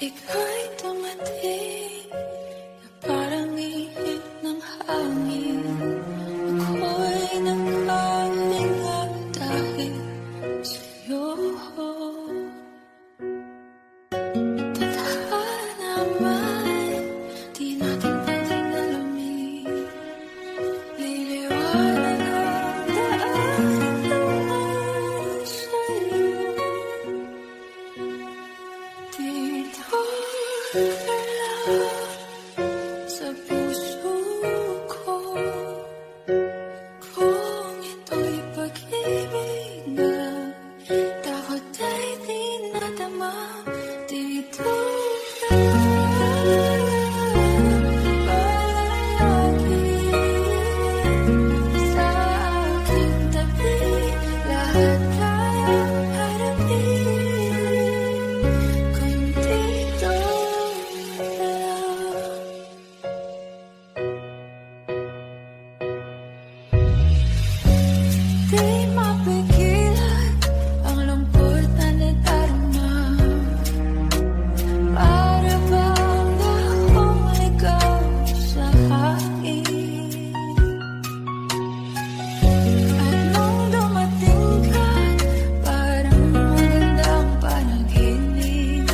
Ika'y dumating na parang ihip ng hangin. Ako'y nakahinga dahil sa'yo. Tadhana man, di natin pwedeng alamin. Liliwanag ang daan sa'yo. Dito ka lang sa puso ko. Kung ito'y pag-ibig na takot ay di nadama. Dito ka lang palagi sa aking tabi. Lahat kayang harapin kung dito ka lang. Di mapigilan ang lungkot na nadarama. Para bang akong ligaw sa hangin. At nung dumating ka, parang magandang panaginip.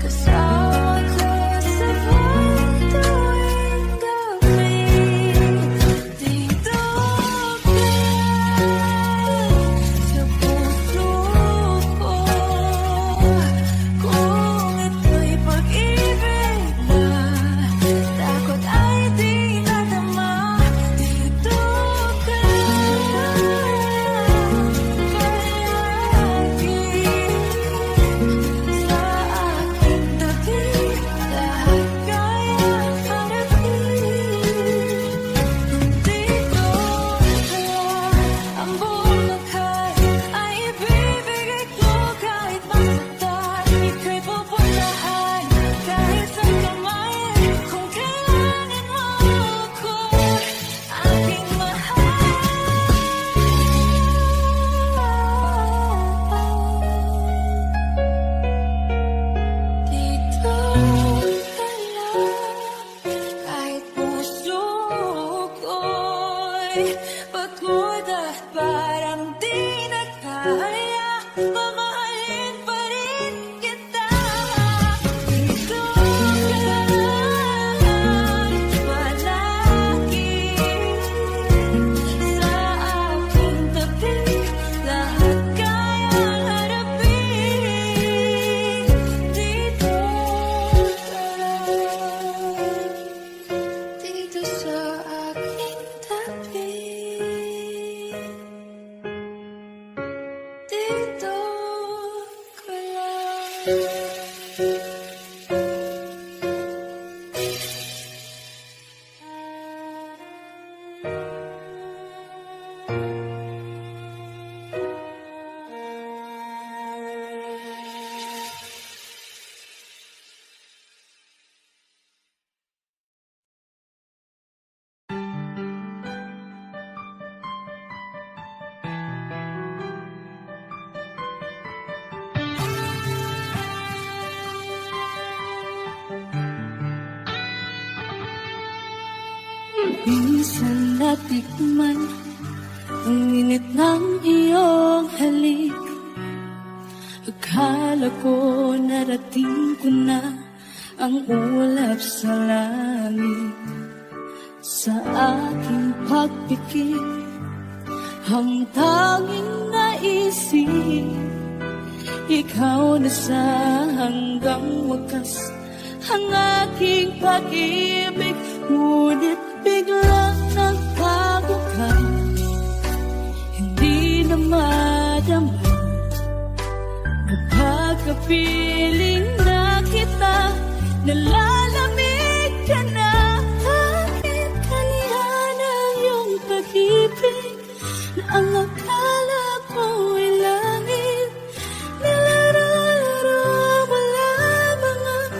Kasama ka sa bawat tuwing gabi. Dito ka sa puso ko. Kung ito'y pag-ibig na takot ay di nadama. Dito ka palagi sa aking tabi. Lahat kayang harapin kung dito ka lang. Ang buong lakas ay ibibigay ko kahit masaktan. Ika'y pupuntahan kahit saan ka man. Kung kailangan mo ako, aking mahal. Dito ka lang kahit puso ko'y pagod at parang di na kaya. Mamahalin pa rin kita. Dito ka lang palagi sa aking tabi. Lahat kayang harapin. Dito ka lang. Dito sa aking tabi. Dito ka lang. Minsan natikman ang init ng iyong halik. Akala ko narating ko na ang ulap sa langit. Sa aking pagpikit, ang tanging naisip, ikaw na sa hanggang wakas ang aking pag-ibig. Ngunit biglang nagbago ka, hindi na madama. Kapag kapiling na kita, nalalamig ka na. Bakit kanihan ang iyong pag-ibig na ang akala ko'y langit? Nilararo mo lamang ang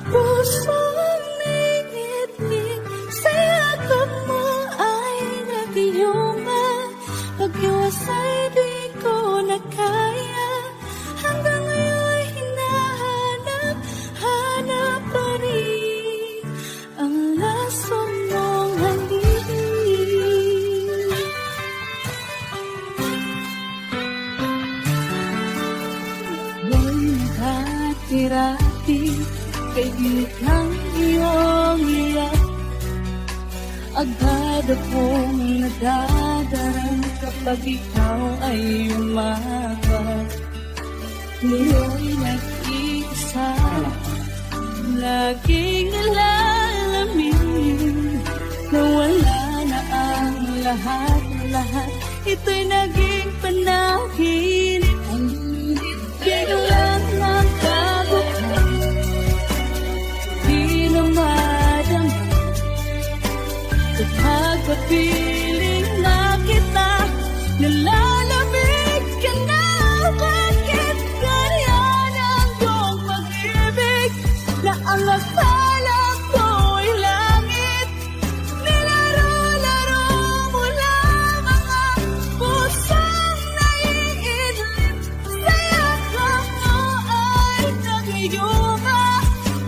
pusong ngit-ngit. Sa yakap mo ay nag-iuma. Pag-iwas ay di ko na kaya. Hanggang ngayon hinahanap dati-rati kaibigan ng iyong iyak. Agad akong nadadarang kapag ikaw ay umapak. Ngayon nag-iisa, laging nalalamin na wala na ang lahat. Ito'y naging panaginip. Biglang nagkabukas, di na madama. Kapag kapiling na kita, nalalamig ka na. Bakit ganyan ang iyong pag-ibig na ang akala ko'y langit? Nilaro-laro mo lang mga pusong naiidlip. Sa yakap mo ay nag-iuma.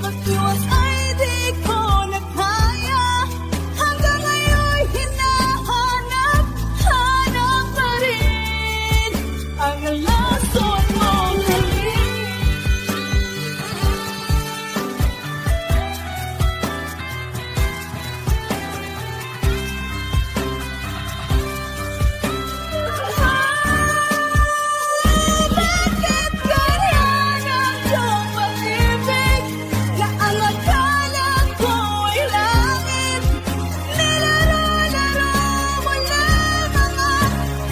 Mag-iwas ay di ko na kaya. Hanggang ngayon'y hinahanap pa rin ang lason mong halik. Bakit ganyan ang iyong pag-ibig na ang akala ko'y langit? Nilaro-laro mo lang mga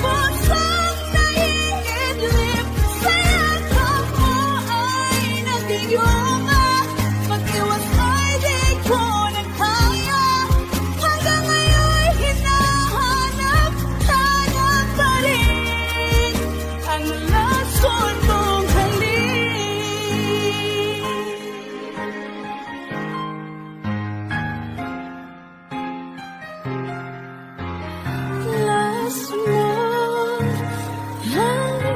pusong naiidlip. Sa yakap mo ay nag-iuma. Mag-iwas ay di ko na kaya. Hanggang ngayon'y hinahanap pa rin ang lason mong halik. Last mong halik.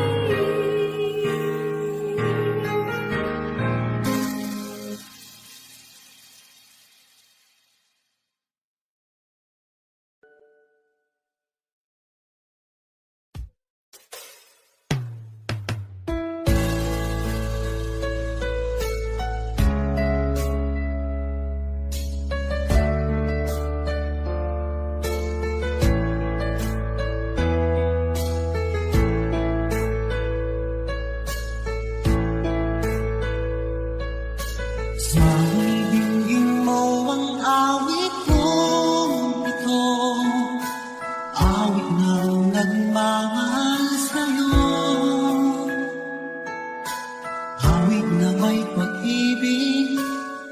Sa ibigin mo ang awit kong ito, awit ng nagmamahal sa'yo, awit na may pag-ibig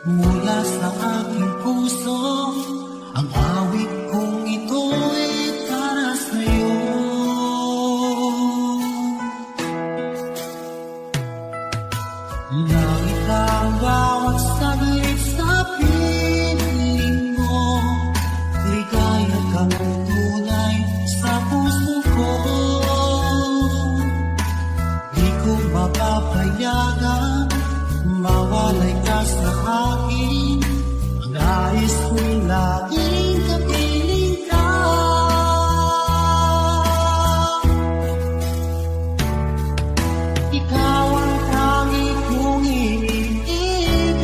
mula sa aking puso. Ang awit kong ito'y para sa'yo. Langit ang bawat saglit sa piling mo, ligaya kang tunay sa puso ko. Di ko mapapayagan mawalay ka sa akin. Ang nais ko'y laging kapiling ka. Ikaw ang tanging kong iniibig.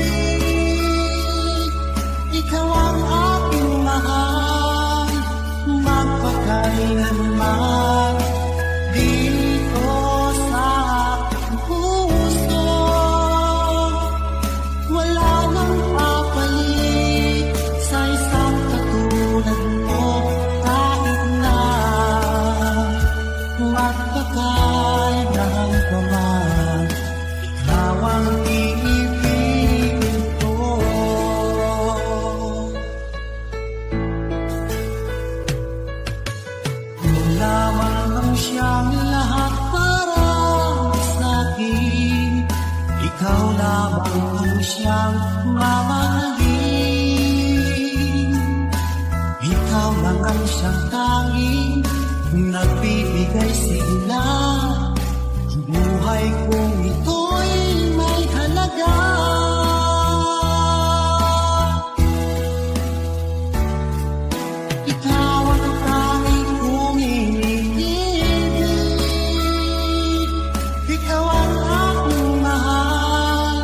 Ikaw ang aking mahal, magpakailanman. Dito sa aking puso, wala nang papalit sa isang katulad mo. Kahit na magpakailan pa man, ikaw ang iibigin ko. Kung lamang ang siyang lahat para sa'kin, ikaw lamang ang siyang mamahalin. Ikaw lang ang siyang tanging nagbibigay sigla. Ang buhay kong ito'y may halaga. Ikaw ang tanging kong iniibig. Ikaw ang aking mahal,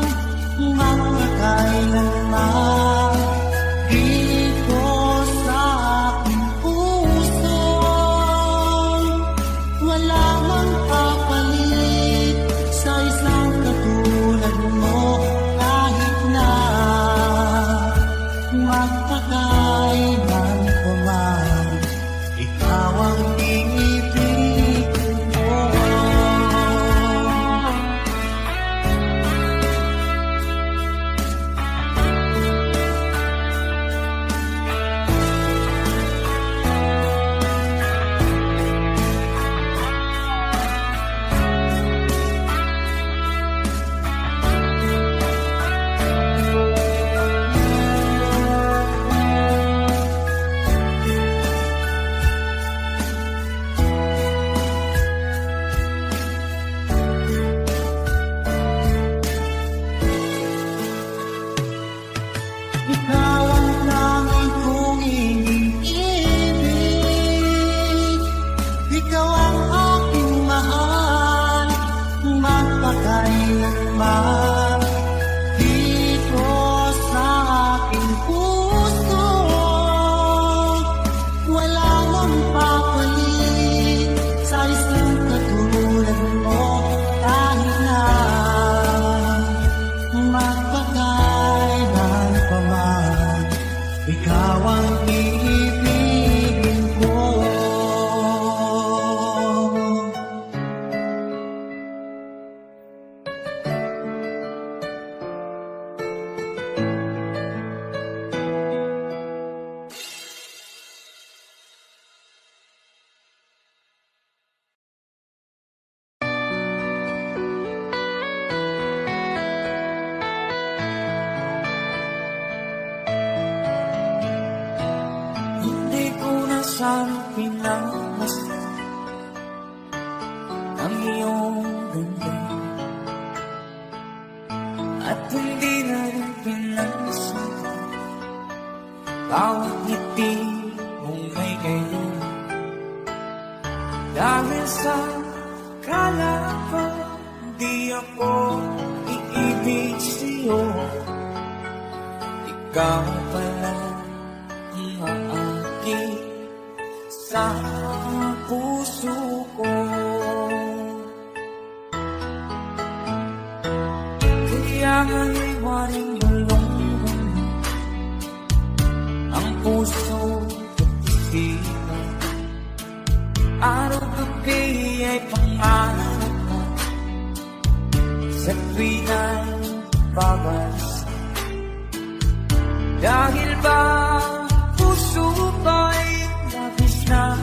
sana pinagmasdan ang iyong ganda, at hindi na rin pinansin bawat ngiti mong may ngayon. Dahil sa kala ko di ako iibig sa'yo, ikaw pala ang aakit sa puso ko. Kaya nga'y waring balong ang puso at isipan, araw-gabi ay pangarap mo sa tuwing ay babas. Dahil ba puso ko'y labis na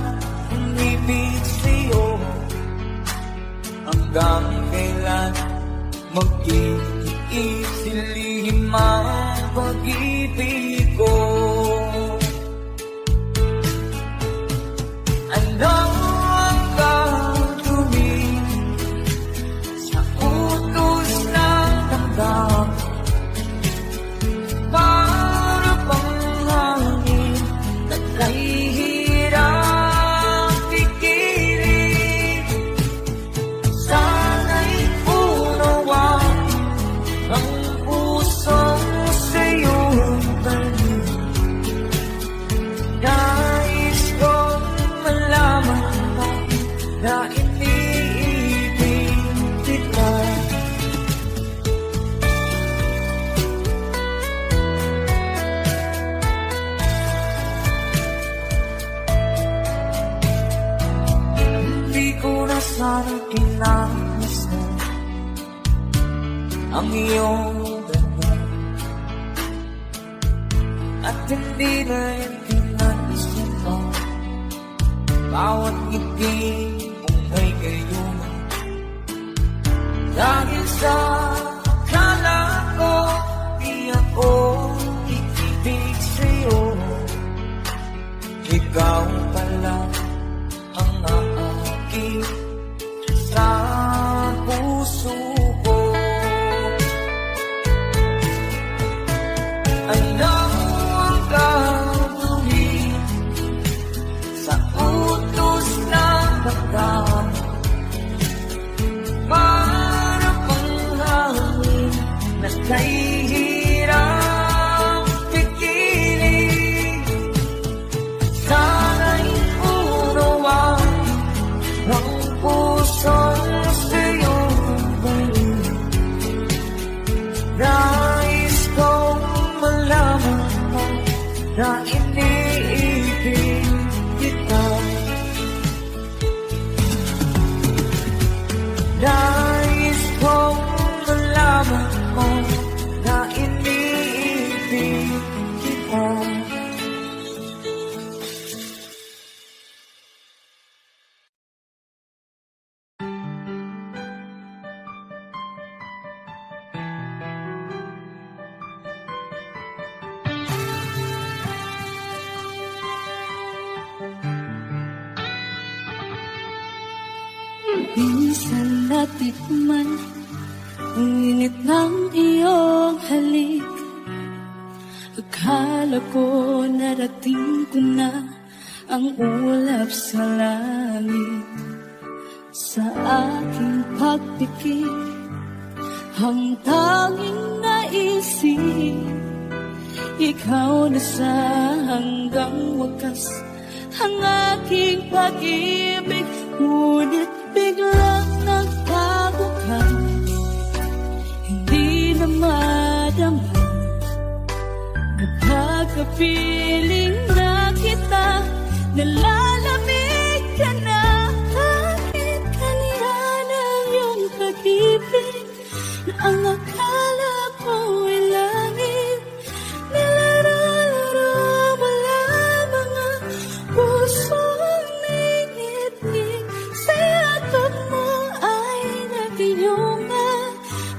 umibig sa'yo, hanggang kailan mag-iisilihim ang pag-ibig ko. Ano ang gagawin sa utos ng damdamin? Para bang hangin na kahihirap pigilan? Sana'y unawain ang pusong sa'yo'y balik. Nais kong malaman mo na iniibig kita. Hindi ko na sana pinagmasdan ang iyong ganda, at hindi na rin pinansin mo bawat ngiti mong may gayon. Dahil sa akala ko di ako iibig sa'yo, ikaw pala ang aakit sa puso ko. Ano ang gagawin sa utos ng damdamin? Para bang hangin na kahihirap pigilan? Sana'y unawain ang pusong sa'yo'y balik. Nais kong malaman mo na iniibig kita. Nais kong malaman mo na iniibig kita. Minsan natikman ang init ng iyong halik. Akala ko narating ko na ang ulap sa langit. Sa aking pagpikit, ang tanging naisip, ikaw na sa hanggang wakas ang aking pag-ibig. Ngunit biglang nagbago ka, hindi na madama na pagkapiling na kita. Nalalamig ka na, bakit kanina ng iyong pag-ibig na ang akala ko'y langit? Nilararo mo lamang ang pusong ningit-ngit. Sa yakap mo ay nagiyunga,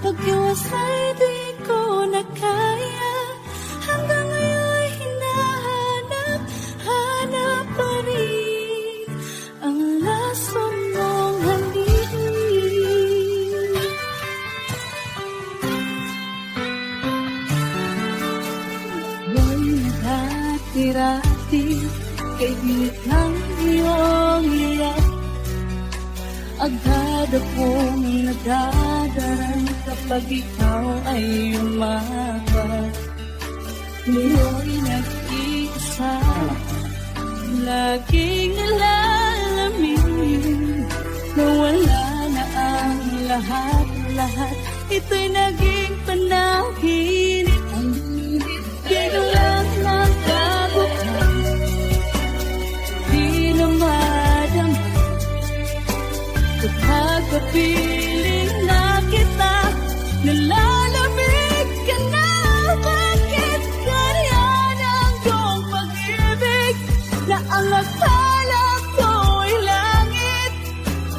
pag-iwasay di ko na kaya. Hanggang ngayon hinahanap pa rin hati-hati, kaibigan ng iyong iyak. Agad akong nadadaran kapag ikaw ay umapat. Ngayon nag-iisa, laging nalalamin na wala na ang lahat-lahat. Ito'y naging panaginip. Biglang nagkabukas, di na madama. Kapag kapiling na kita, nalalamig ka na. Bakit kaya ng iyong pag-ibig na ang akala ko'y langit?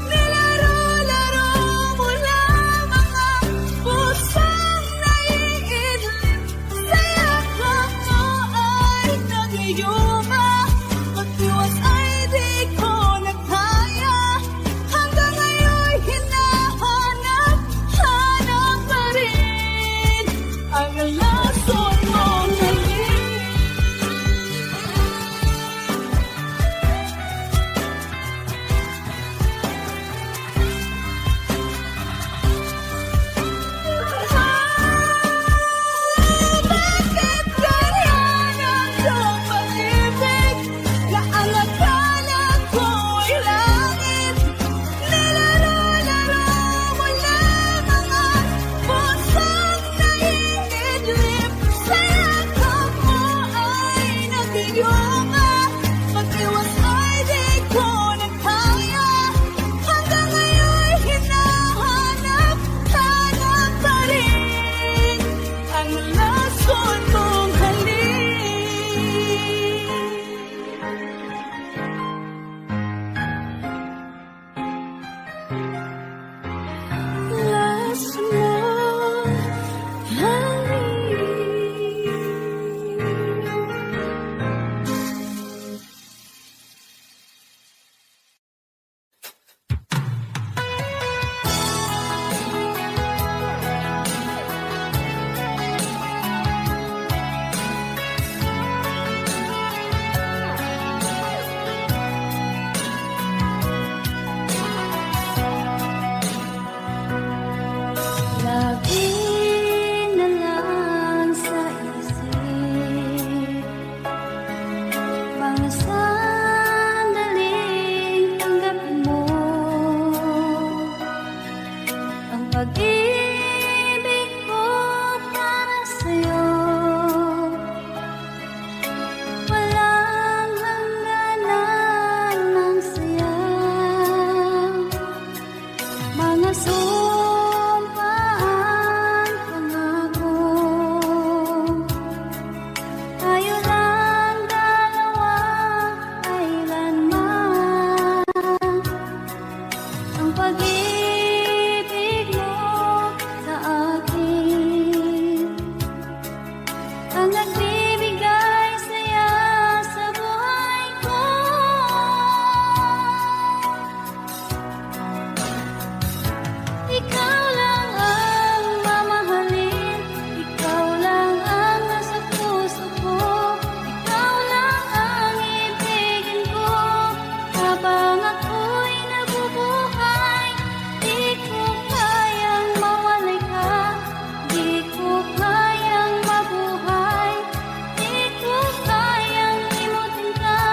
Nilaro-laro mo lamang ang pusong naiidlip. Sa yakap mo ay nag-iuma, pag-iwas ay di ko nagkaya. Hanggang ngayon'y hinahanap pa rin ang lason mong halik. Bakit ganyan ang iyong pag-ibig na ang akala ko'y langit? Nilaro-laro mo lamang ang pusong naiidlip. Sa yakap mo ay nag-iuma, pag-iwas ay di ko nagkaya. Hanggang ngayon'y hinahanap pa rin ang lason mong halik. Lason mong halik. Lagi na lang sa isip, mga sandaling tanggapin mo ang pag-ibig ko para sa'yo. Walang hangganan ng saya, mga sumpaan, pangako. Tayo lang dalawa, kailanman. Ang pag-ibig mo sa akin ang nagbibigay saya sa buhay ko. Ikaw lang ang mamahalin, ikaw lang ang nasa puso ko. Ikaw lang ang ibigin ko habang ako'y nabubuhay. Di ko kayang mawalay ka, di ko kayang mabuhay, di ko kayang limutin ka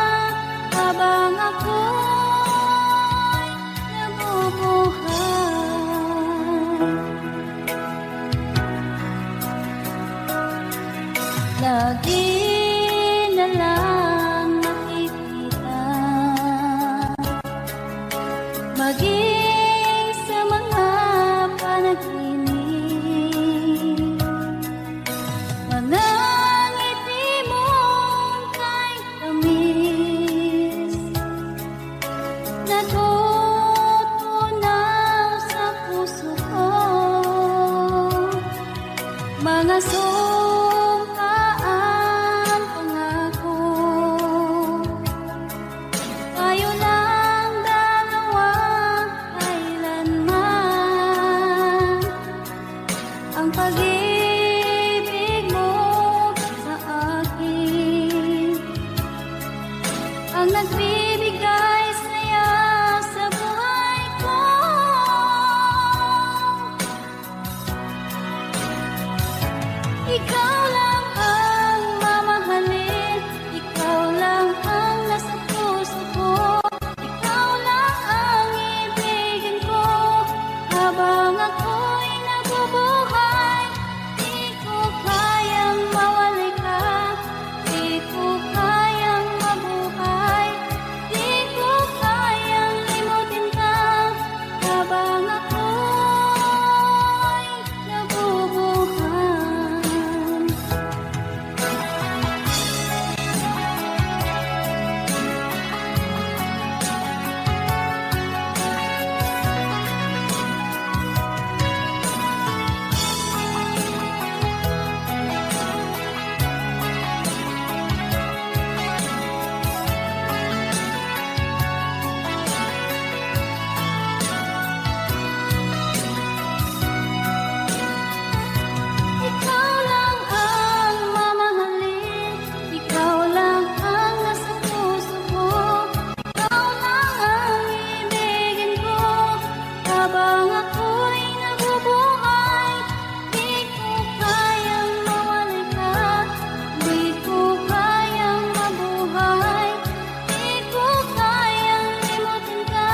habang ako'y nabubuhay. Lagi na lang makikita, maging sa mga panaginip. Manangiti mong kay tamis, natutunaw sa puso ko. Mga sumpaan, pangako. Tayo lang dalawa, kailanman. Ang pag-ibig mo sa akin Ikaw lang ang mamahalin, ikaw lang ang nasa puso ko, ikaw lang ang ibigin ko. Habang ako'y nabubuhay, di ko kayang mawalay ka, di ko kayang mabuhay, di ko kayang limutin ka. Habang ako'y nabubuhay. Ikaw lang ang mamahalin, ikaw lang ang nasa puso ko, ikaw lang ang ibigin ko. Habang ako'y nabubuhay, di ko kayang mawalay ka, di ko kayang mabuhay, di ko kayang limutin ka.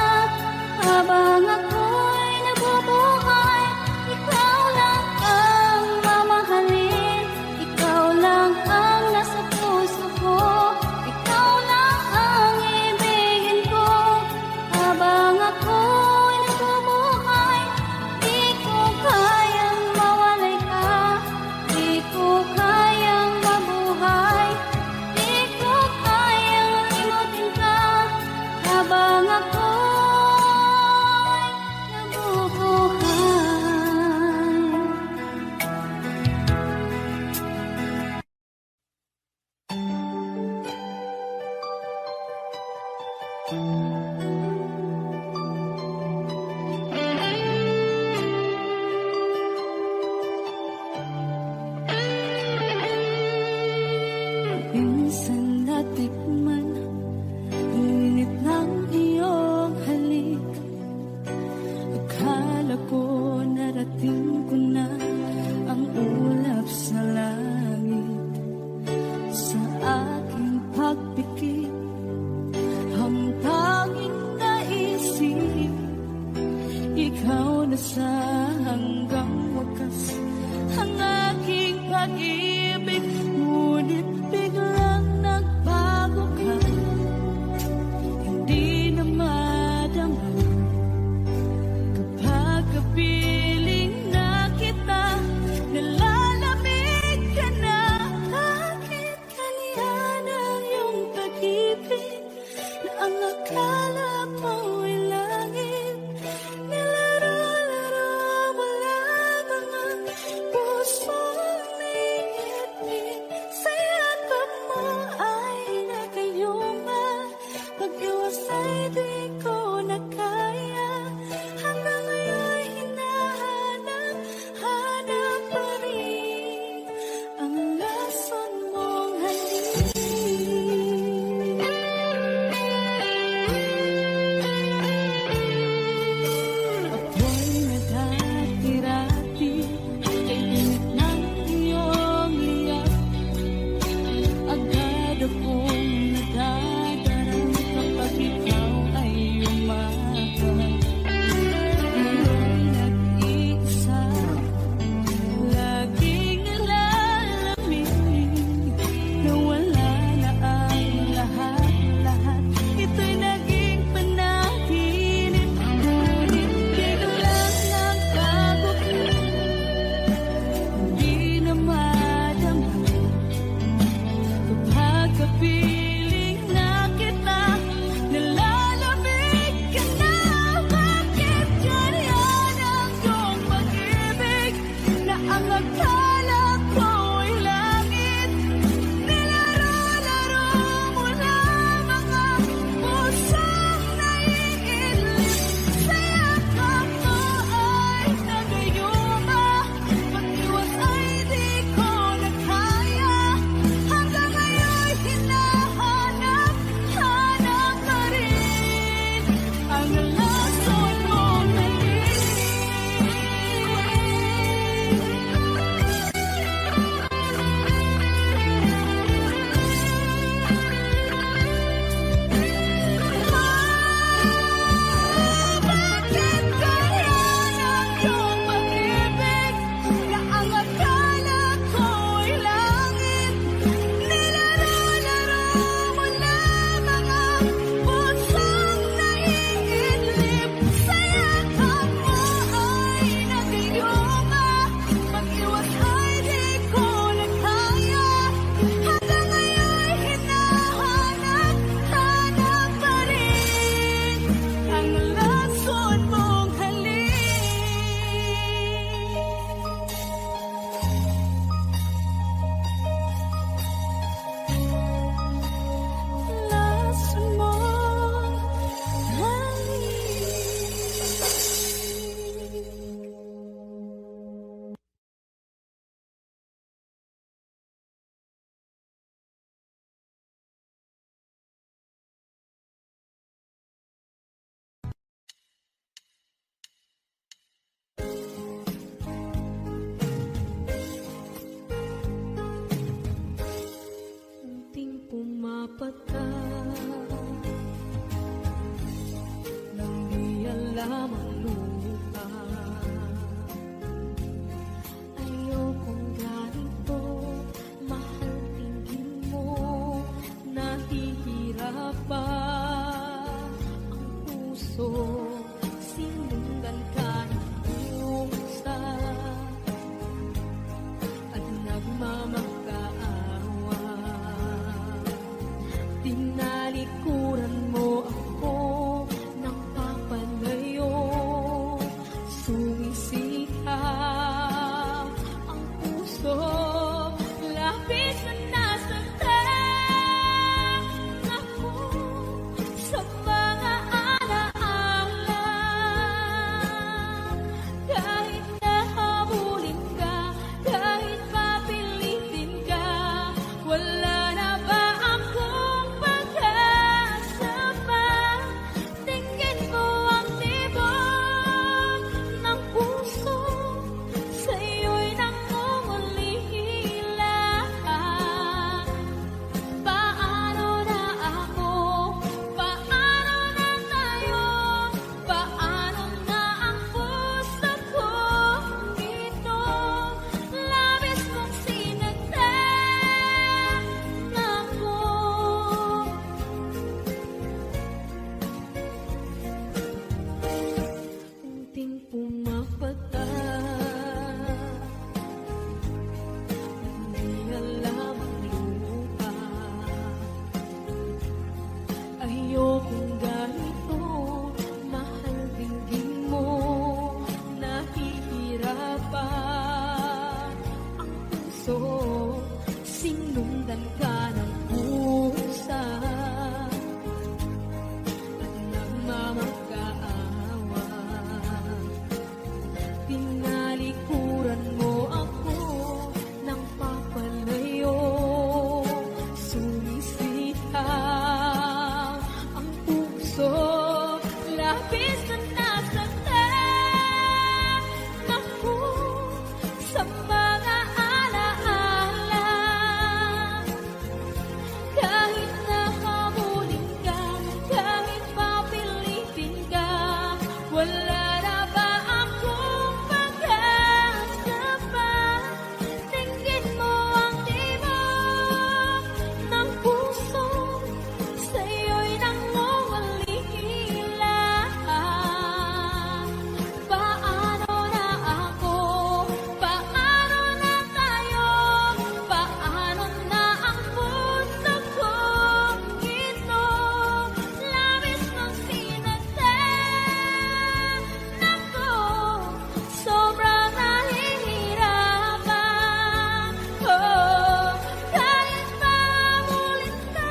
Habang ako'y nabubuhay, ikaw lang ang mamahalin, ikaw lang ang nasa puso ko, ikaw lang ang ibigin ko. Habang ako'y nabubuhay, di ko kayang mawalay ka, di ko kayang mabuhay, di ko kayang limutin ka. Habang ako'y nabubuhay. Minsan natikman ang init ng iyong halik. Akala ko narating ko na ang ulap sa langit. Sa aking pagpikit, ang tanging naisip, ikaw na sa hanggang wakas ang aking pag-ibig. Ngunit biglang nagbago sinundan ka ng pusa at nagmamakaawa. Tinalikuran mo ako ng papalayo, sumisitaw ang puso, labis na nasaktan ako sa mga alaala. Kahit nahabulin ka, kahit papilitin ka, wala na ba akong pag-asa pa? Tingin mo ang tibok ng puso, sa'yo'y nangungalila. Paano na ako? Paano na tayo? Paano na ang puso kong ito? Labis mong sinaktan ako, sobrang nahihirapan. Oh, kahit mamulit ka,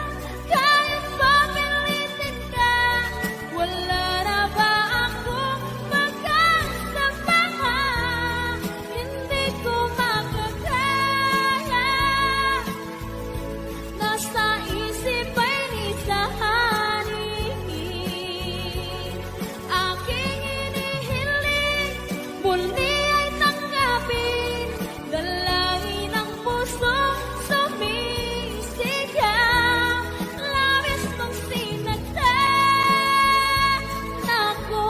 kahit papilitin ka, wala na ba akong pag-asa pa? Hindi ko makakaya, nasa isip ay nisahanin. Aking inihiling, muli ay tanggapin, dalangin ng puso sumisigaw. Labis mong sinaktan ako.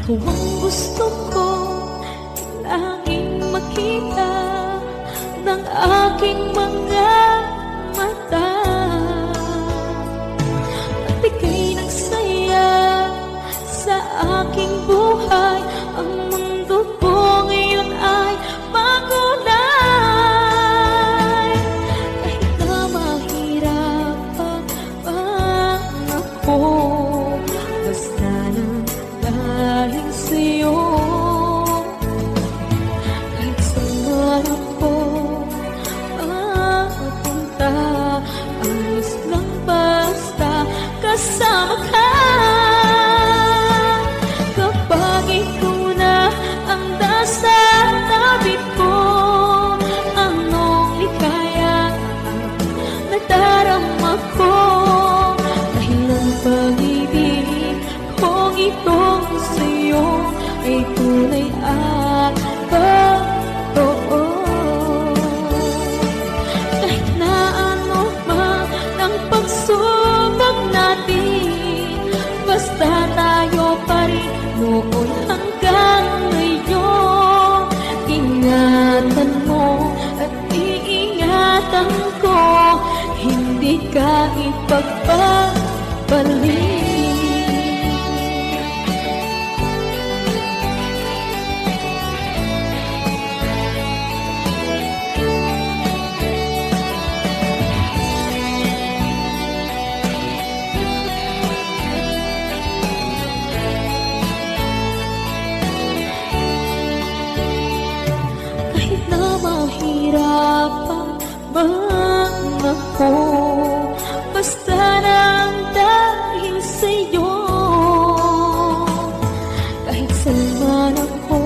Ikaw ang gusto ko laging makita ng aking mga mata. At ika'y nagsaya sa aking buhay. Ang mundo ko ngayon ay makulay. Kahit na mahirapan ako, basta lang dahil sa'yo. Kahit saan ako mapunta, ayos lang basta kasama ka. Kapag ikaw na ang nasa tabi ko, anong likaya nadarama ko? Dahil ang pag-ibig kong itong sa'yo ay tunay at totoo. Kahit na ano man ang pagsubok natin, basta tayo pa rin noon hanggang ngayon. Ingatan mo at iingatan ko, hindi ka ipagpapalik. Kahit na mahirapan man ako, basta lang dahil sa'yo. Kahit saan man ako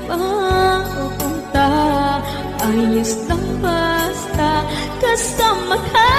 mapunta, ayos lang basta kasama ka.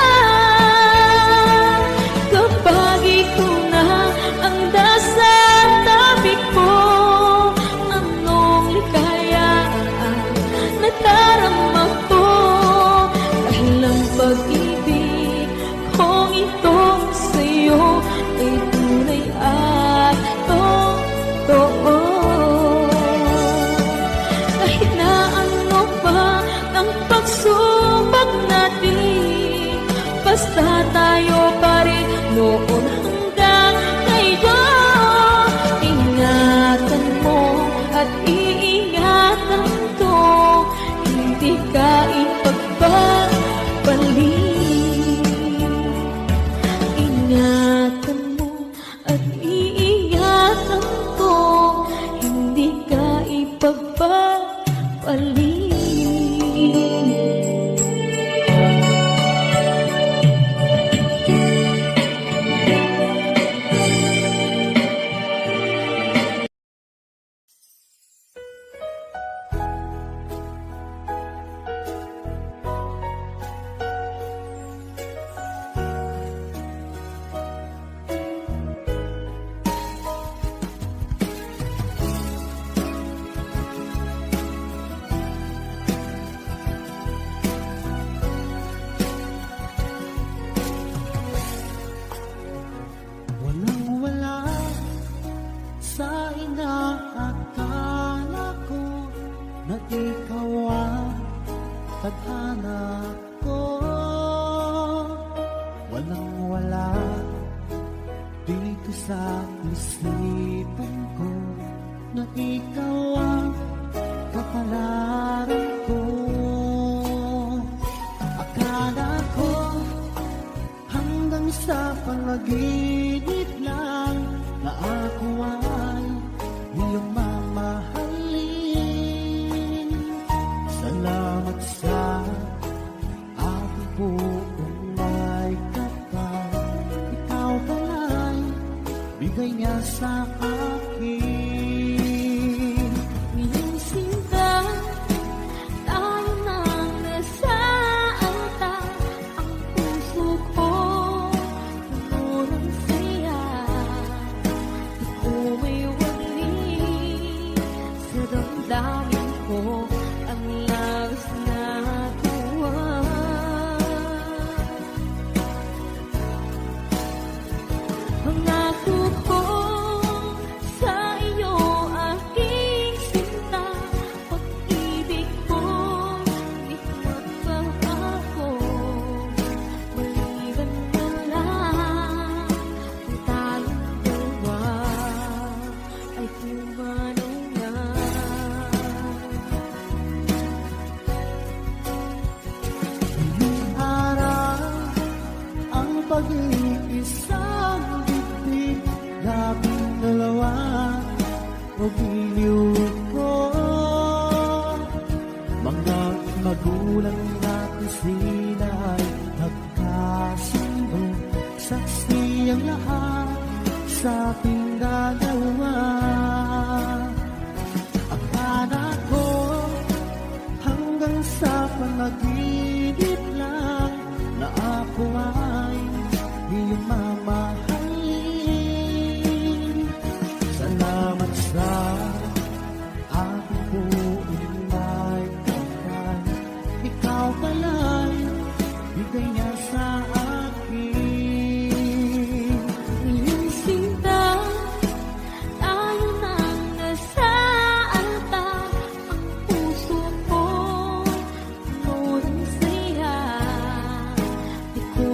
basta tayo pa rin noon hanggang ngayon. Ingatan mo at iingatan ko, hindi ka ipagpapalik. Ingatan mo at iingatan ko, hindi ka ipagpapalik. Walang-wala sa inaakala ko na ikaw ang tadhana ko. Walang-wala dito sa isipan ko na ikaw ang kapalaran ko. Akala ko hanggang sa panaginip lang na ako ay iyong mamahalin. Salamat sa aking buong may kapal. Ikaw pala'y bigay niya sa akin. Ngayong sinta, tayo nang nasaanta. Ang puso ko puno ng saya. Di ko may wali sa damdamin ko ang labis na tuwa. Pangako ko sa iyo, aking sinta, pag-ibig ko di magbabago. Maliban na lang kung tayong dalawa ay pumanaw na. Ngayong araw ang pag-iisang dibdib, labing dalawa o giliw ko. Mga magulang natin sila ay nagkasundo, saksi ang lahat sa ating dalawa. Akala ko hanggang sa panaginip lang na ako ay iyong mamahalin. Salamat sa aking buong may kapal. Ikaw pala'y bigay niya sa akin. Ngayong sinta, tayo nang nasaanta. Ang puso ko puno ng saya. Di ko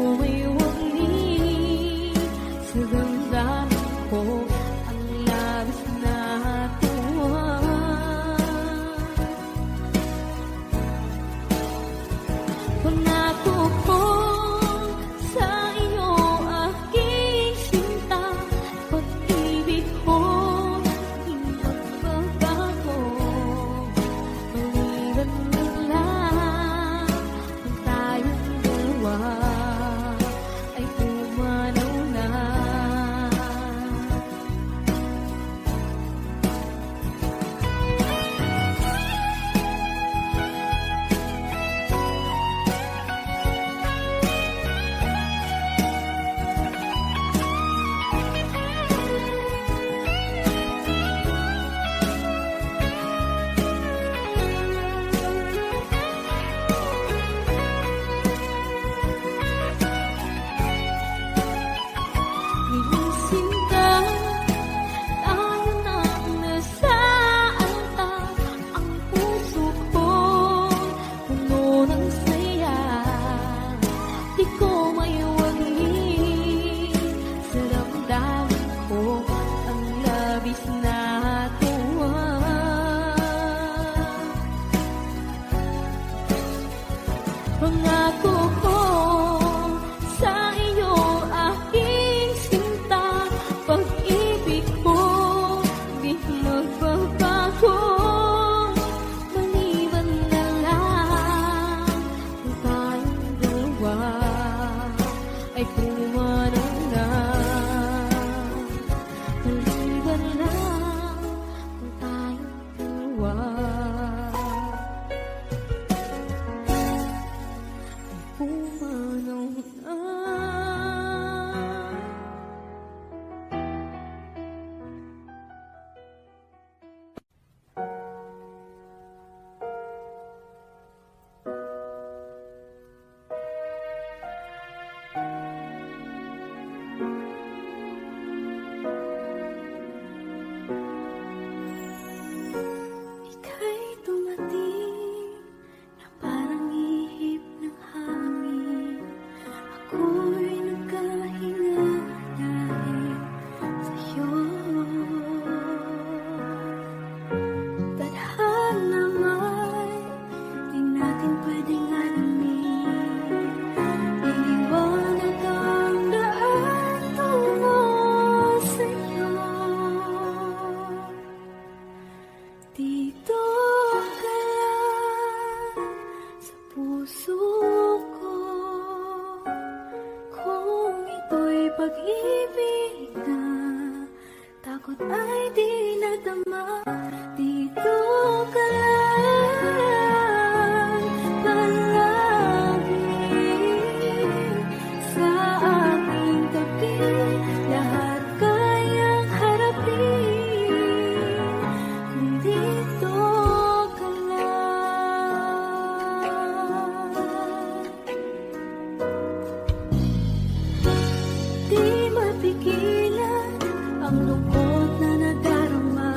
pag-ibig na takot ay di nadama. Dito ka lang palagi sa aking tabi. Lahat kayang harapin kung dito ka lang. Di mapigilan ang lungkot na nadarama.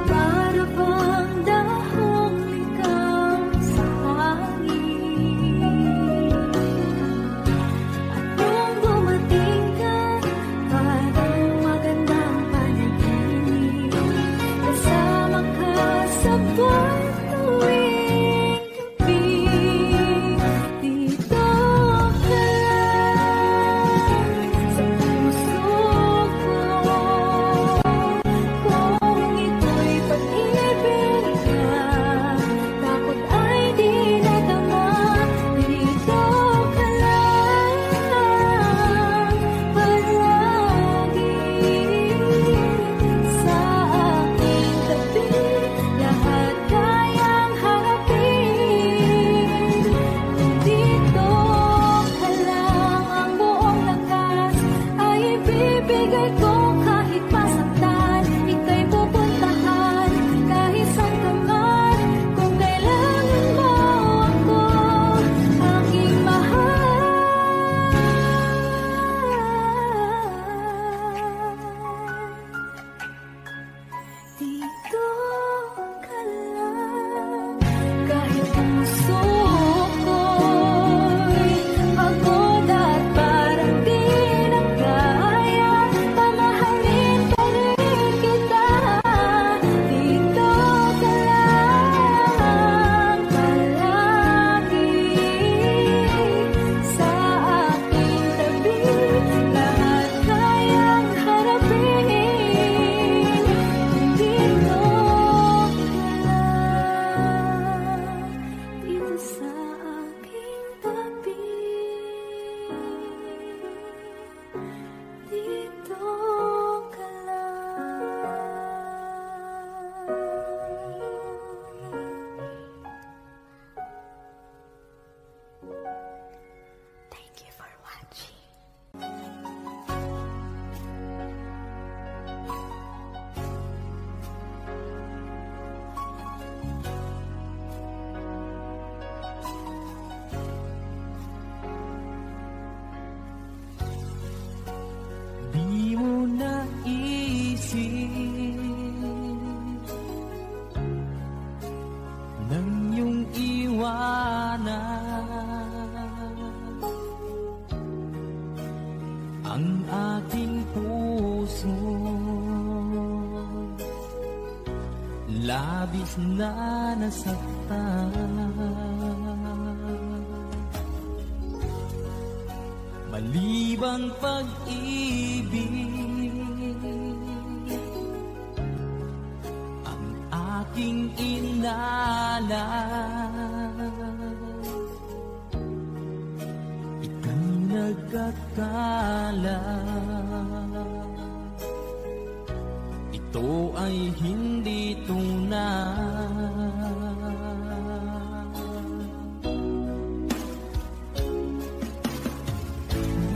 Para bang dahong ikaw sa hangin. At nung dumating ka, parang magandang panaginip. Kasama ka sa buwan tuwing gabi. Dito ka lang sa puso ko. Kung ito'y pag-ibig na takot ay di nadama. Dito ka lang palagi sa aking tabi. Lahat kayang harapin kung dito ka lang. Ang buong lakas ay ibibigay ko kahit masaktan. Ika'y pupuntahan kahit saan ka man. Kung kailangan mo ako, aking mahal. Dito ka lang. Kahit puso ko'y pagod at parang di na kaya, mamahalin pa rin kita. Dito ka lang palagi sa aking tabi. Lahat kayang harapin kung dito ka lang. Dito sa aking tabi. Dito ka lang. Thank you for watching. Di mo naisip nang iyong iwanan ang aking puso. Labis na nasaktan. Malibang pag-ibig ang aking inalan. Ika'y nagkakala ito ay hindi tunay.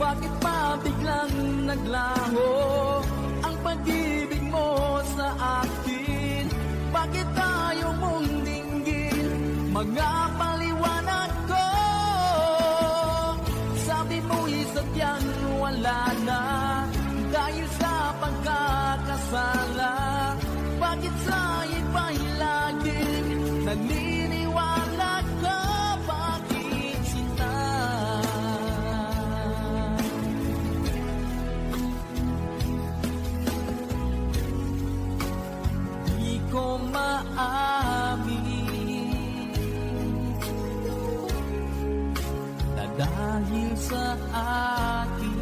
Bakit ba biglang naglaho ang pag-ibig mo sa akin? Bakit tayo mong dinggin mga paliwanag ko? Sabi mo'y sadyang wala na dahil sa pagkakasala. Bakit sa iba'y laging naniniwala ka? Bakit sinta? Di ko maamin na dahil sa akin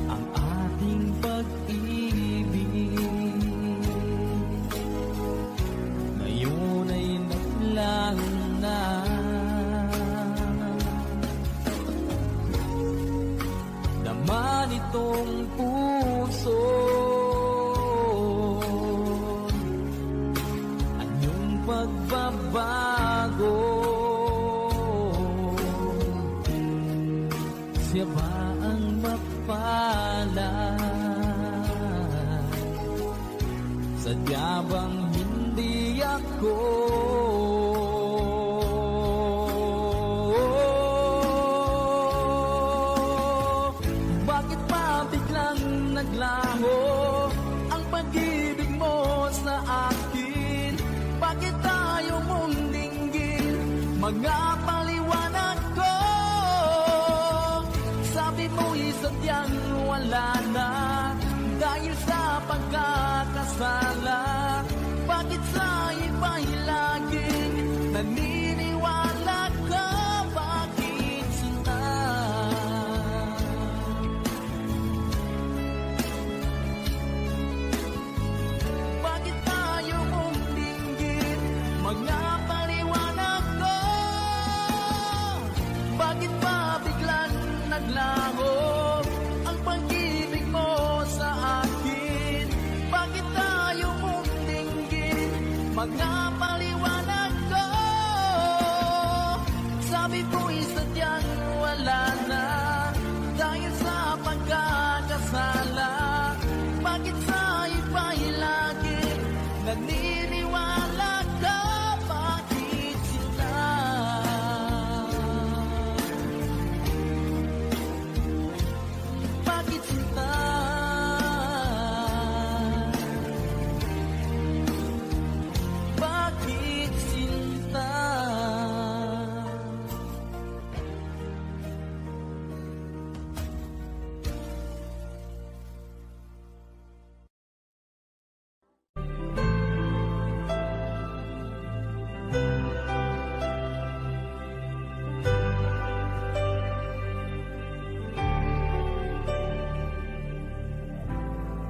ang iyong puso. Anyong pagbabago, siya ba ang mapalad? Sadya bang hindi ako? Bakit pa biglang naglaho ang pag-ibig mo sa akin? Bakit tayo mong dinggin mga paliwanag ko? Sabi mo'y sadyang wala na dahil sa pagkakasala. Bakit sa iba'y laging naniniwala ka? Bakit sinta? Bakit tayo mong dinggin mga paliwanag ko? Bakit pa biglang naglaho ang pag-ibig mo sa akin? Bakit tayo mong dinggin mga paliwanag ko? Sabi ko'y sadyang wala na dahil sa pagkakasala. Bakit sa iba'y laging naniniwala ka? Bakit sila? Bakit sila? Bakit sinta?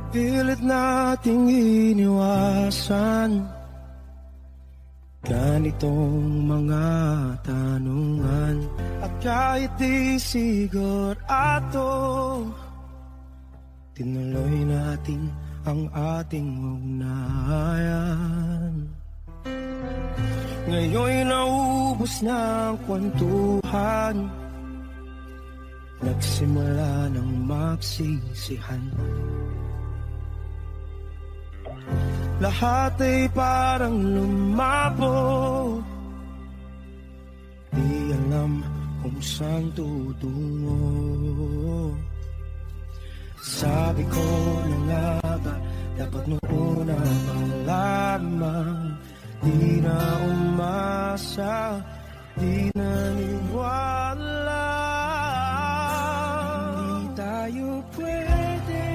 Pilit nating iniwasan ganitong mga tanungan. At kahit di sigurado, tinuloy natin ang ating ugnayan. Ngayon'y naubos na ang kwentuhan, nagsimula ng magsisihan. Lahat ay parang lumabo, di alam kung saan tutungo. Sabi ko na nga ba, dapat noon na malamang. Di na umasa, di naniwala. Di tayo pwede,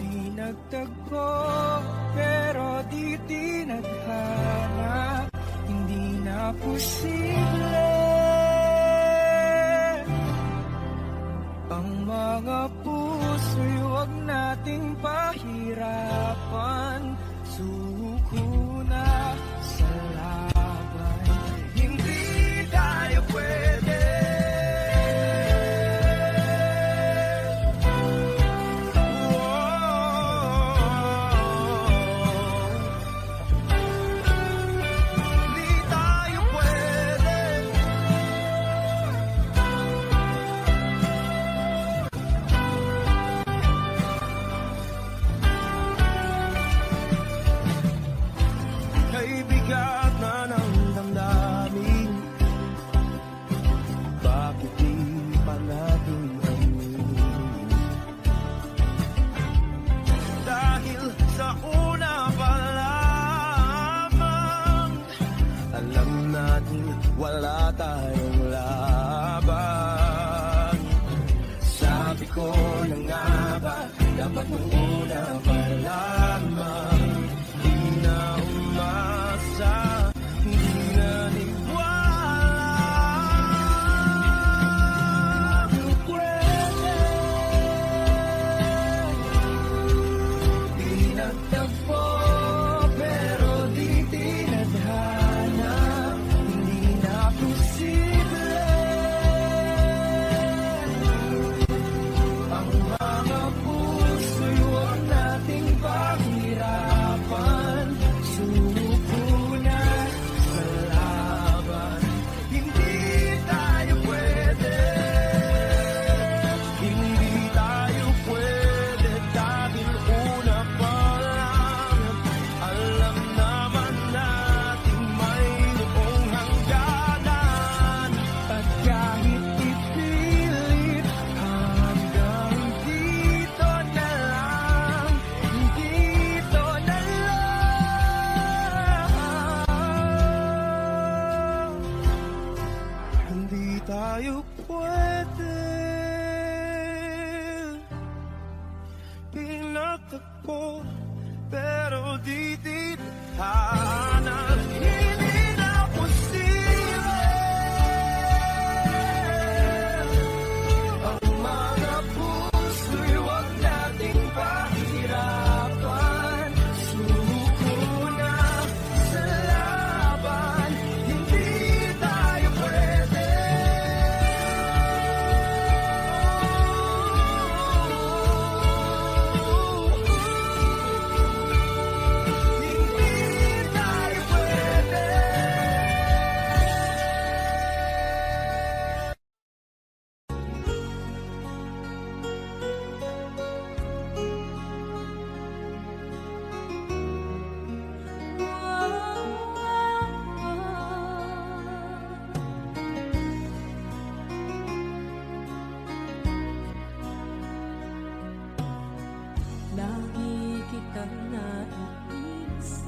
di nagtagpo, pero di tinadhana. Hindi na posible ang mga puso'y huwag nating pahirapan. Suko na sa laban, hindi tayo pwede. Bigat na ng damdamin, bakit di pa natin amin? Dahil sa una pa lamang, alam natin wala tayong laban. Sabi ko na nga ba, dapat nung una pa lamang. Di na umasa, hindi na nagwala. Pwede, di nagtagpo, pero di tinadhana. Hindi na posible tayo pwede. Pinagtagpo, pero di tithanan. Hindi na posible ang mga puso'y huwag nating pahirapan. Suko na sa laban, hindi tayo pwede. Hindi tayo pwede. Lagi kitang naiisip,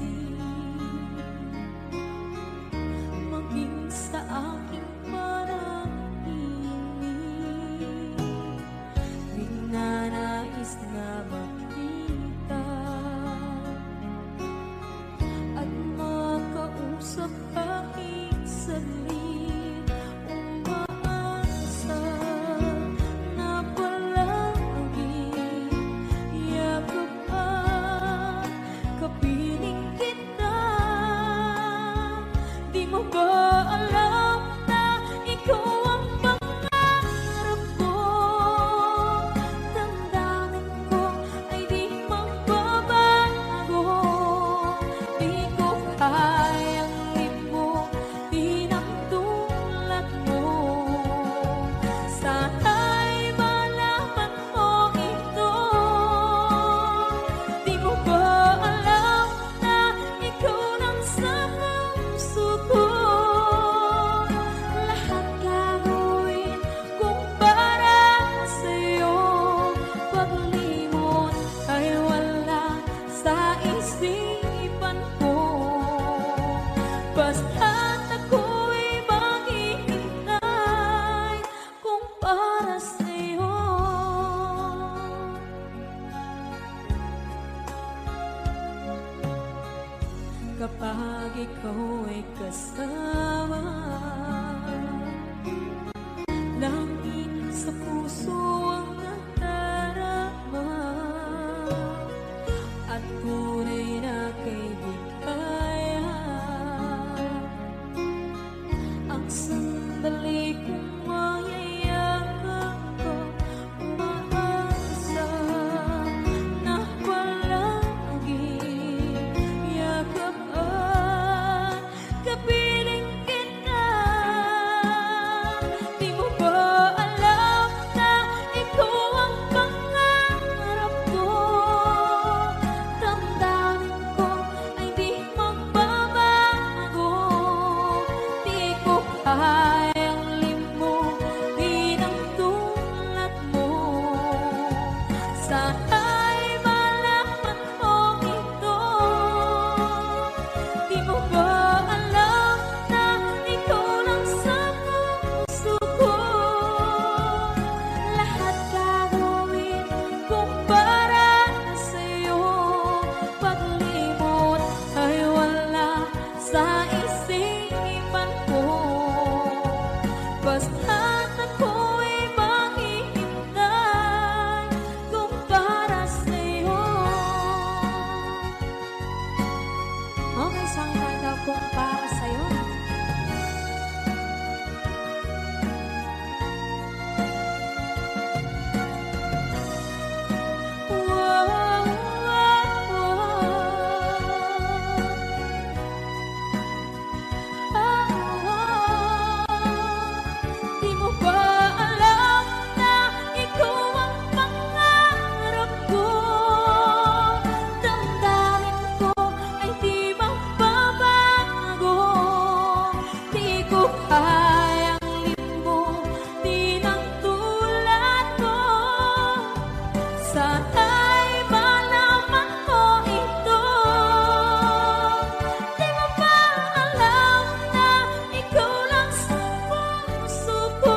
maging sa aking parang himig. Di na nais na makita at makausap kahit saglit. Umaasa na palagi yakap at kapiling kita. Di mo ba alam na ikaw ang pangarap ko? Damdamin ko ay di magbabago. Di ko kayang limutin ang tulad mo. Sana'y malaman mo ito. Di mo ba alam na ikaw lang sa puso ko? Lahat gagawin kung para sa'yo. Paglimot ay wala sa isipan ko. Basta't ako'y maghihintay kung para sa'yo. Kapag ikaw ay kasama, langit sa puso ang nadarama, at tunay na kaibigan. Ang sandali kong mayayakap ko, umaasa na palagi yakap at kapiling kita. Di mo ba alam na ikaw ang pangarap ko? Damdamin ko ay di magbabago. Di ko kayang limutin ang tulad mo. Sana'y malaman mo ito. Di mo ba alam na ikaw lang sa puso ko? Lahat gagawin kung para sa'yo. Paglimot ay wala sa isipan ko. Basta't ako'y maghihintay kung para sa'yo. Okay, saan kanta kung para sa'yo? Di mo ba alam na ikaw ang pangarap ko? Damdamin ko ay di magbabago. Di ko kayang limutin ang tulad mo. Sana'y malaman mo ito. Di mo ba alam na ikaw lang sa puso ko?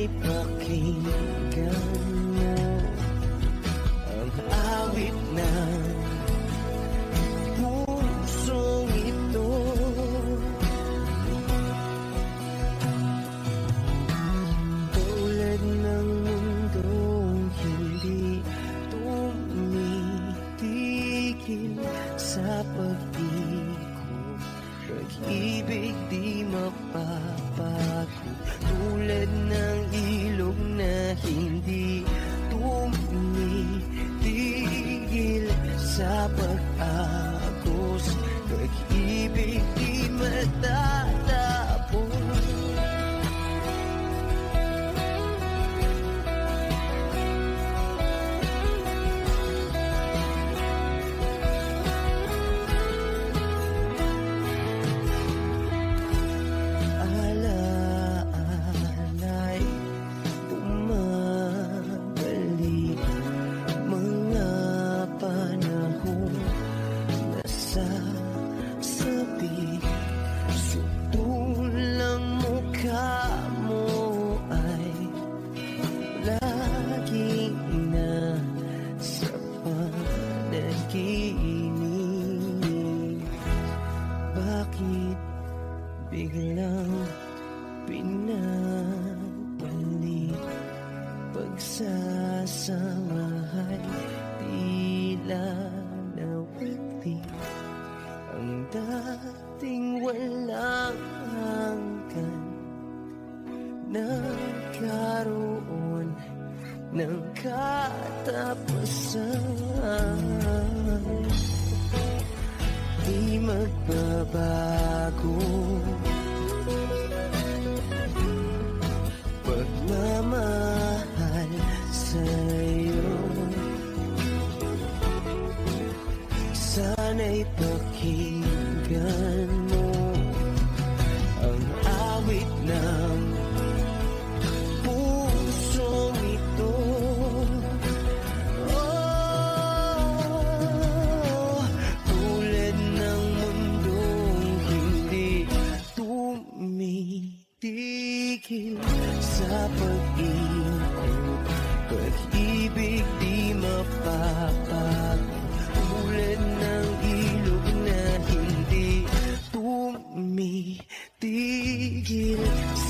Sana'y pakinggan mo ang awit ng pusong ito. Tulad ng mundong hindi tumitigil sa pag-ikot, pag-ibig di mapapago. Tulad ng ilog na hindi tumitigil sa pag-agos, pag-ibig di matatapos. Alaala'y bumabalik, mga panahon nasasabi. Sutulang mukha mo ay laging nasa panaginip. Bakit biglang pinabalik? Pagsasamahay tila nawagli, ang dating walang hanggan nagkaroon ng katapusan. Di magbabago pagmamahal sa'yo. Sana'y pakinggan mo ang awit ng pusong ito. Tulad ng mundong hindi tumitigil sa pag-ikot, pag-ibig di mapapago. Tulad ng ilog na hindi tumitigil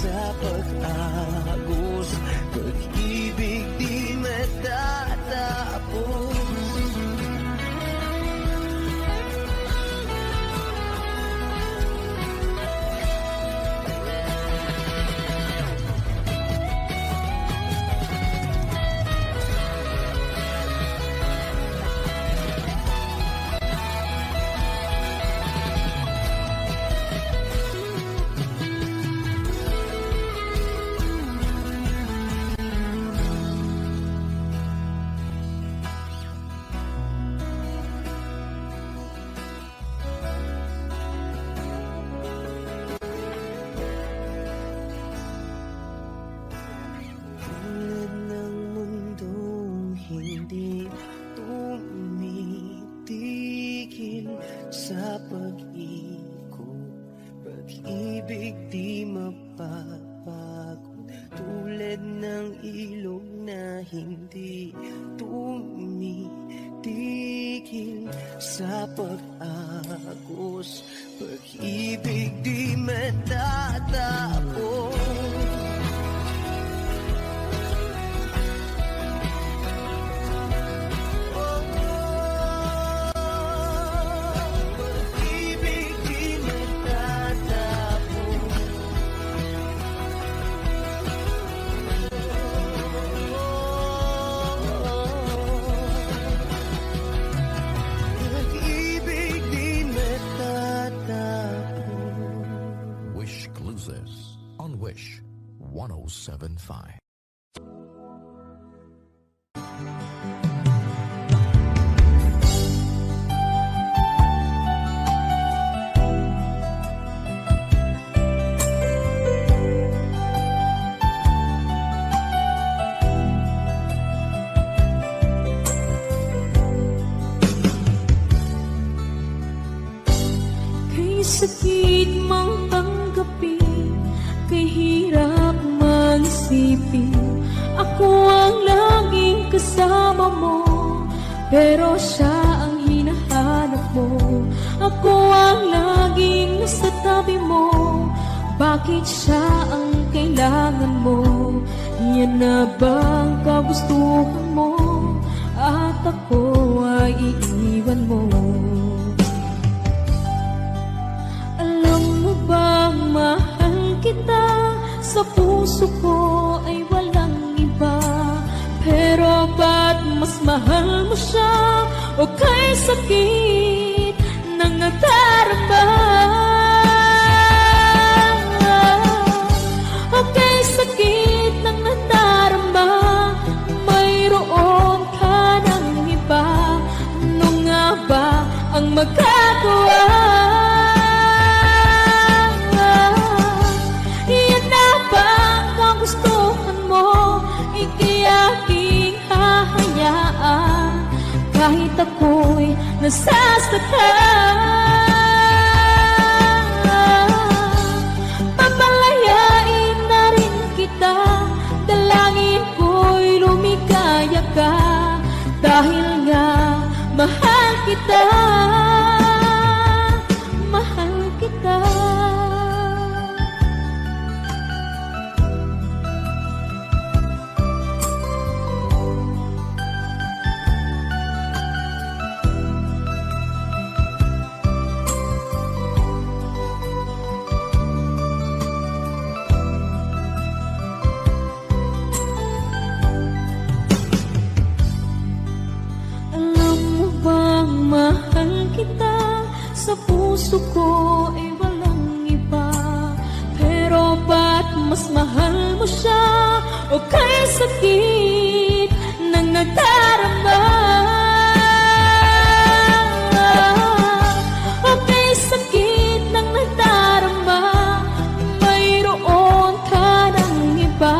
sa pag-agos, pag-ibig di matatapos. Tulad ng mundong hindi tumitigil sa pag-ikot, pag-ibig di mapapago. Tulad ng ilog na hindi tumitigil sa pag-agos, pag-ibig di matatapos. Pag-ibig di matatapos. Pag-ibig di matatapos. Wish Cruises on Wish 107.5. Kay sakit mang tanggapin, kay hirap magsipin. Ako ang laging kasama mo, pero siya ang hinahanap mo. Ako ang laging nasa tabi mo, bakit siya ang kailangan mo? Yan na bang kagustuhan mo? At ako ay iiwan mo. Alam mo bang mahal kita? Sa puso ko ay walang iba. Pero ba't mas mahal mo siya? O kay sakit ng nadarama? O kay sakit ng nadarama? Mayroon ka ng iba. Ano nga ba ang magagawa? Iyan na ba ang gustuhan mo? Ikiyaking hahayaan kahit ako'y nasasaktan. Papalayain na rin kita, dalangin ko'y lumigaya ka, dahil nga mahal kita, mahal kita. Sa puso ko ay walang iba. Pero ba't mas mahal mo siya? O kay sakit ng nadarama? O kay sakit ng nadarama? Mayroon ka ng iba.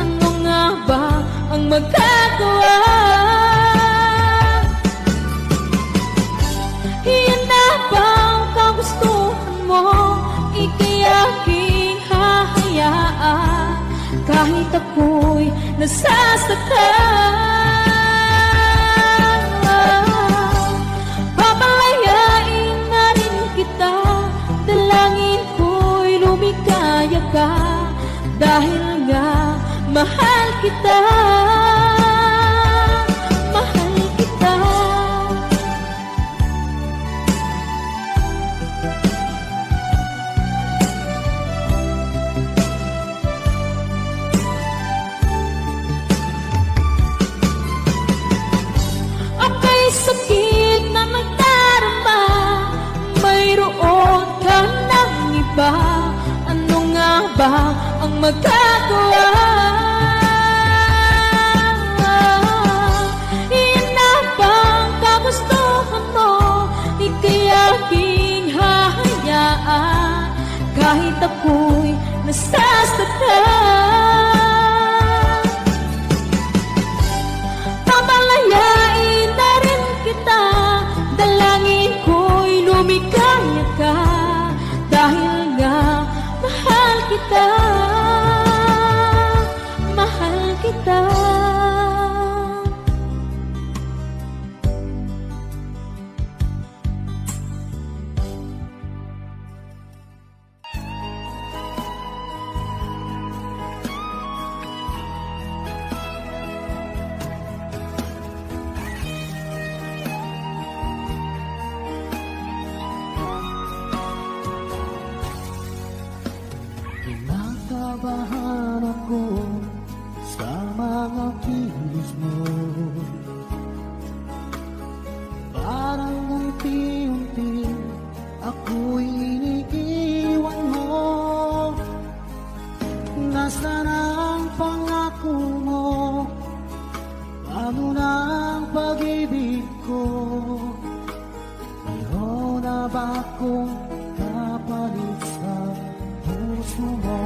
Ano nga ba ang magagawa? Ikiyaking hahayaan kahit ako'y nasasaktan. Papalayain na rin kita, dalangin ko'y lumigaya ka, dahil nga mahal kita, mahal kita. Sakit na magdarama, mayroon ka ng iba. Ano nga ba ang magagawa? Iyan na bang kagustuhan mo? Ikiyaking hahayaan kahit ako'y nasasaktan. Papalayain na rin kita, dalangin ko'y lumigaya ka, dahil nga mahal kita, mahal kita. Kinakabahan ako sa mga kilos mo, parang unti-unti ako'y iniiwan mo. Nasaan ang pangako mo? Paano na ang pag-ibig ko? Mayroon na ba akong kapalit sa puso mo?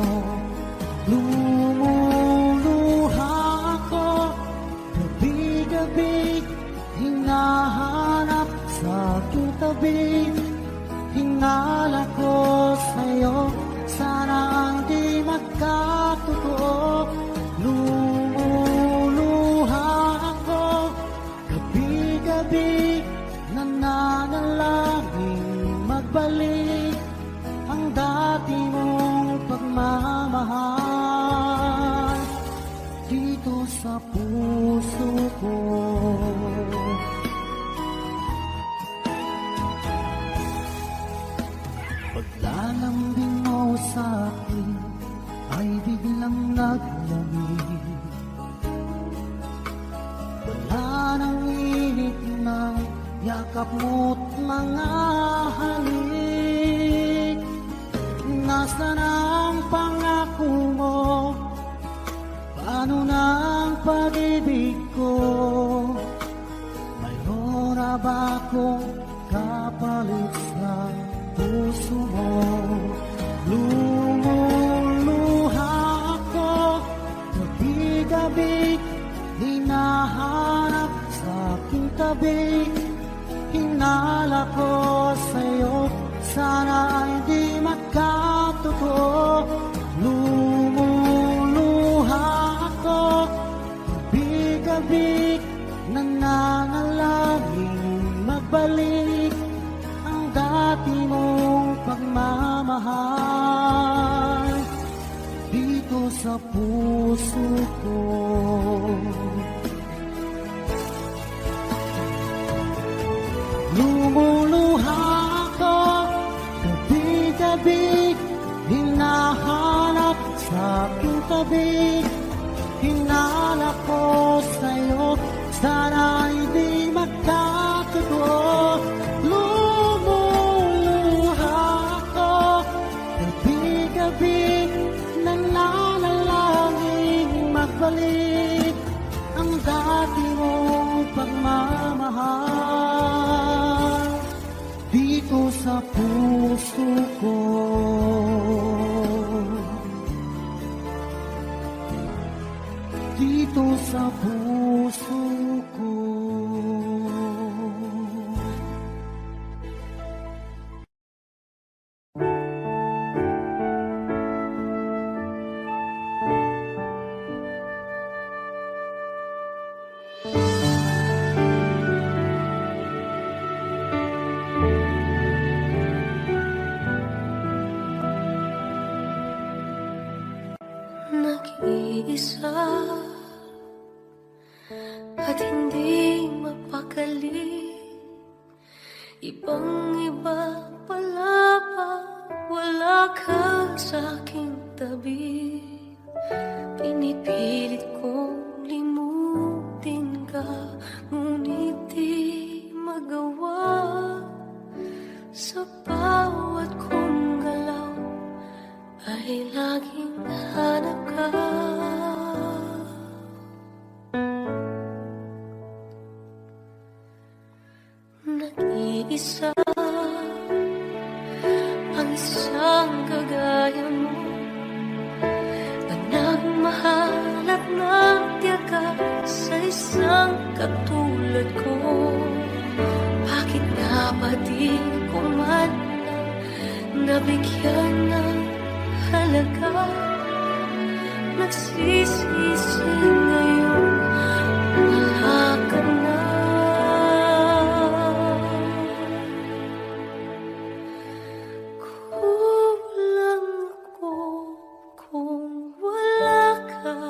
dati mong pagmamahal dito sa puso ko. Paglalambing mo sa akin ay biglang naglamig. Wala nang init ng yakap mo't mga halik. Nasaan ang pangako mo? Paano na ang pag-ibig ko? Mayroon na ba akong kapalit sa puso mo? Lumuluha ako, gabi-gabi, hinahanap sa aking tabi. Hinala ko sa'yo, sana ay di magkatotoo. Lumuluha ako, gabi-gabi, nananalangin magbalik ang dati mong pagmamahal dito sa puso ko. Lumuluha ako, gabi-gabi, hinahanap sa aking tabi. Hinala ko sa'yo, sana hindi magkatotoo. Lumuluha ako, gabi-gabi, nananalangin magbalik ang dati mong pagmamahal dito sa puso ko. Dito sa puso ko. Nag-iisa at hindi mapakali, ibang-iba pala pa, wala ka sa aking tabi. Pinipilit kong limutin ka, ngunit di magawa. Sa bawat kong galaw ay laging hanap ka. Nag-iisa ang isang kagaya mo na nagmahal at nagtiyaga sa isang katulad ko. Bakit nga ba di ko man nabigyan ng halaga? Nagsisisi ngayon, wala ka na. Kulang ako kung wala ka.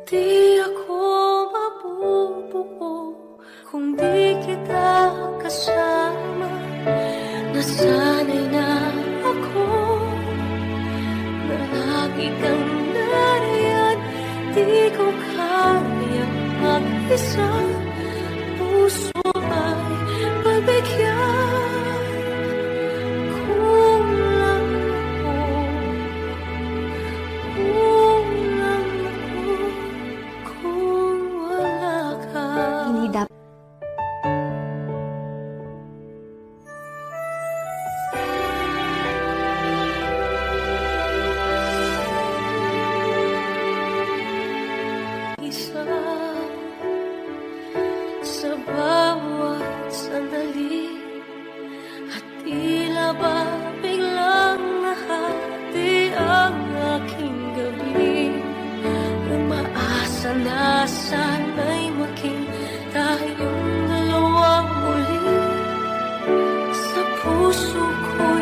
Di ako mabubuo kung di kita kasama. Nasanay na ako na lagi kang nariyan. Di ko kaya mag-isa, puso ay pagbigyan. Kulang ako kung wala ka. Hindi dapat isa sa bawat sandali, at tila ba biglang nahati ang aking gabi. Umaasa na sana'y maging tayong dalawang muli. Sa puso ko'y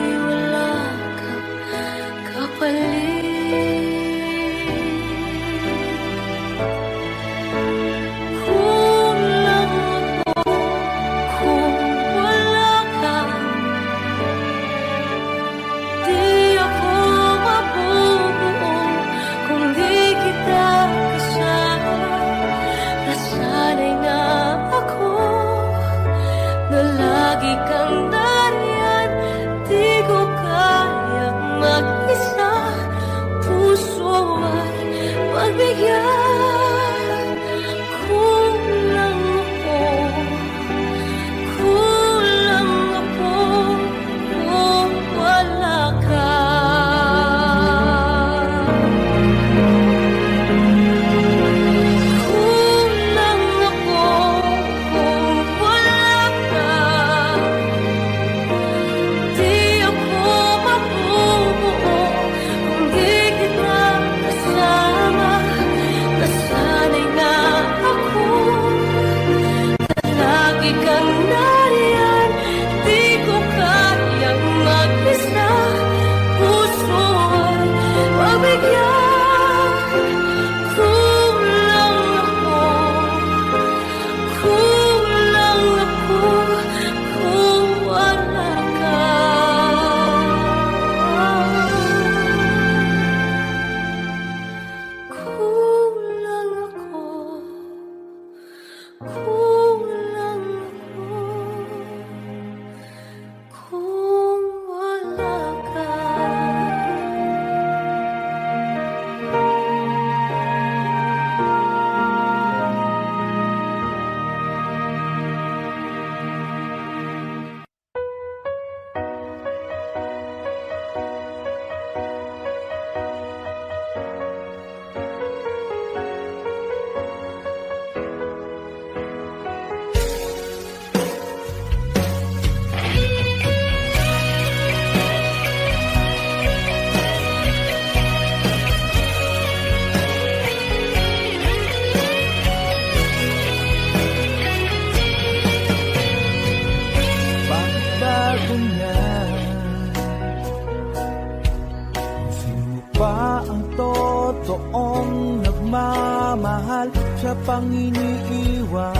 isa pang iniiwan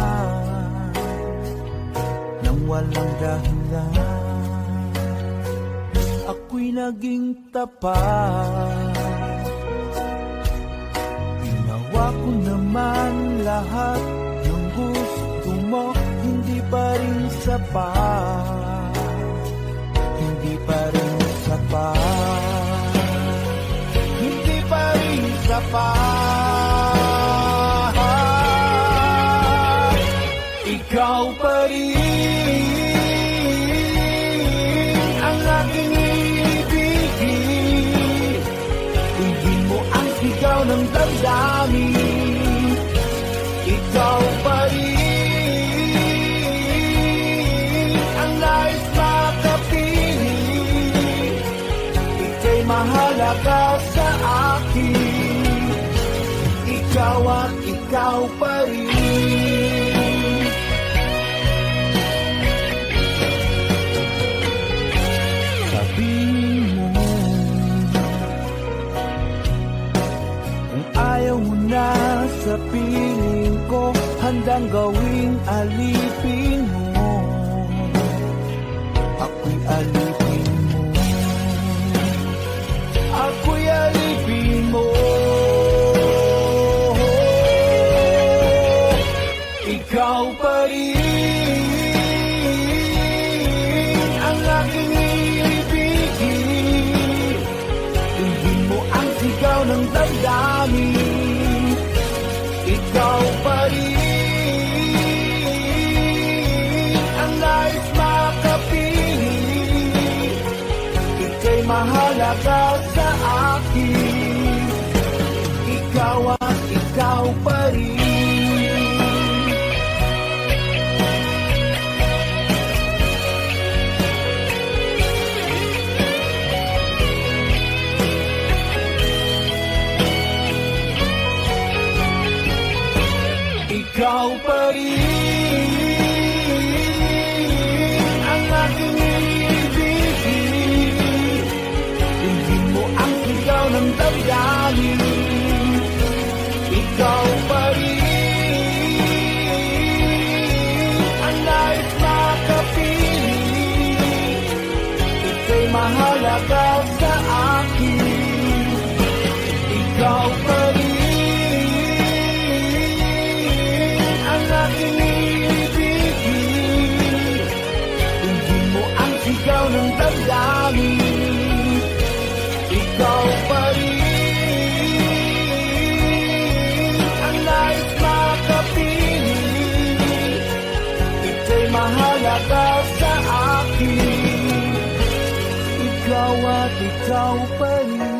nang walang dahilan. Ako'y naging tapat, ginawa ko naman lahat ng gusto mo. Hindi pa rin sapat, hindi pa rin sapat, hindi pa rin sapat. Ikaw pa rin ang aking ibigin. Hindi mo ang sigaw ng damdamin. Ikaw pa rin ang nais makapiling. Ika'y mahalaga sa akin. Ikaw at ikaw pa rin. Sabihin mo kung ayaw mo na sa piling ko, handang gawing alipin mo. Ako'y alipin mo, ako'y alipin mo. Ikaw pa rin ang aking ibigin. Hindi mo ang sigaw ng damdamin. Ikaw pa rin ang nais makapiling. Ika'y mahalaga sa akin. Ikaw at ikaw pa rin. Ikaw pa rin ang aking ibigin. Hindi mo ang sigaw ng damdamin. Ikaw pa rin ang nais makapiling. Ika'y mahalaga sa akin. Ikaw pa rin aking ibigin. Hindi mo ang sigaw ng damdamin. Ikaw pa rin ang nais makapiling. Ika'y mahalaga sa akin. Ikaw at ikaw pa rin.